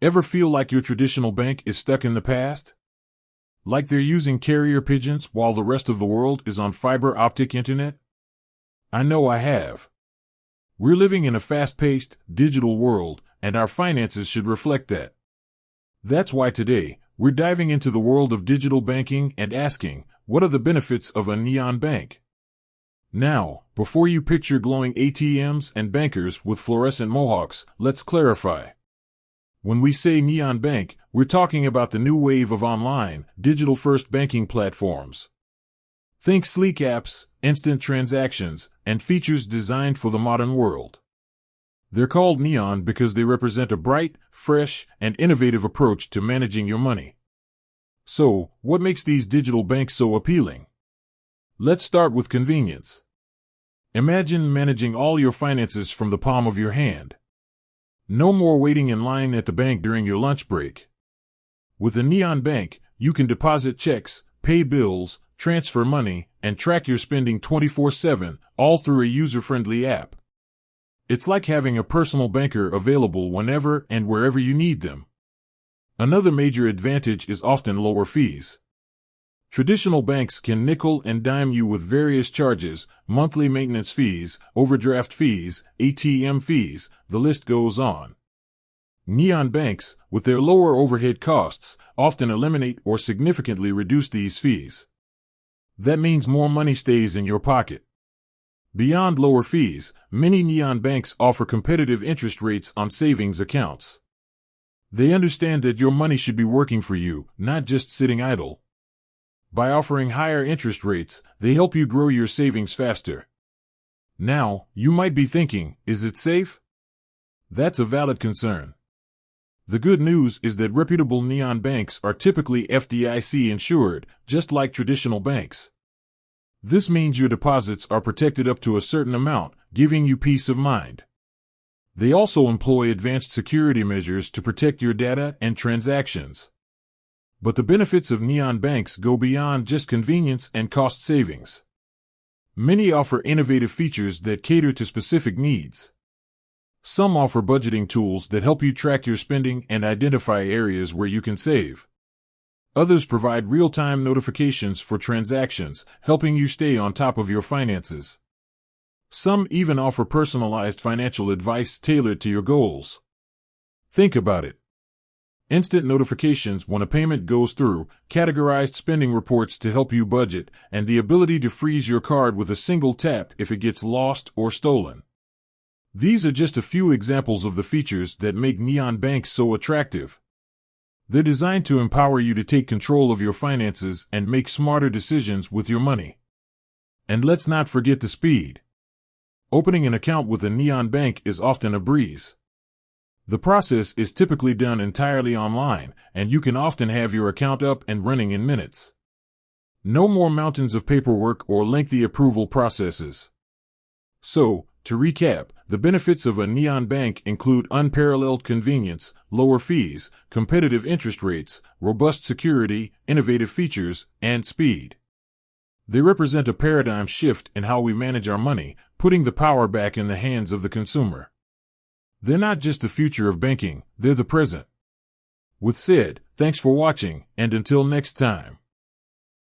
Ever feel like your traditional bank is stuck in the past? Like they're using carrier pigeons while the rest of the world is on fiber optic internet? I know I have. We're living in a fast-paced, digital world, and our finances should reflect that. That's why today, we're diving into the world of digital banking and asking, what are the benefits of a neon bank? Now, before you picture glowing ATMs and bankers with fluorescent mohawks, let's clarify. When we say neon bank, we're talking about the new wave of online, digital-first banking platforms. Think sleek apps, instant transactions, and features designed for the modern world. They're called neon because they represent a bright, fresh, and innovative approach to managing your money. So, what makes these digital banks so appealing? Let's start with convenience. Imagine managing all your finances from the palm of your hand. No more waiting in line at the bank during your lunch break. With a neon bank, you can deposit checks, pay bills, transfer money, and track your spending 24/7, all through a user-friendly app. It's like having a personal banker available whenever and wherever you need them. Another major advantage is often lower fees. Traditional banks can nickel and dime you with various charges, monthly maintenance fees, overdraft fees, ATM fees, the list goes on. Neon banks, with their lower overhead costs, often eliminate or significantly reduce these fees. That means more money stays in your pocket. Beyond lower fees, many neon banks offer competitive interest rates on savings accounts. They understand that your money should be working for you, not just sitting idle. By offering higher interest rates, they help you grow your savings faster. Now, you might be thinking, is it safe? That's a valid concern. The good news is that reputable neon banks are typically FDIC insured, just like traditional banks. This means your deposits are protected up to a certain amount, giving you peace of mind. They also employ advanced security measures to protect your data and transactions. But the benefits of neon banks go beyond just convenience and cost savings. Many offer innovative features that cater to specific needs. Some offer budgeting tools that help you track your spending and identify areas where you can save. Others provide real-time notifications for transactions, helping you stay on top of your finances. Some even offer personalized financial advice tailored to your goals. Think about it. Instant notifications when a payment goes through, categorized spending reports to help you budget, and the ability to freeze your card with a single tap if it gets lost or stolen. These are just a few examples of the features that make neon banks so attractive. They're designed to empower you to take control of your finances and make smarter decisions with your money. And let's not forget the speed. Opening an account with a neon bank is often a breeze. The process is typically done entirely online, and you can often have your account up and running in minutes. No more mountains of paperwork or lengthy approval processes. So, to recap, the benefits of a neon bank include unparalleled convenience, lower fees, competitive interest rates, robust security, innovative features, and speed. They represent a paradigm shift in how we manage our money, putting the power back in the hands of the consumer. They're not just the future of banking, they're the present. With said, thanks for watching, and until next time.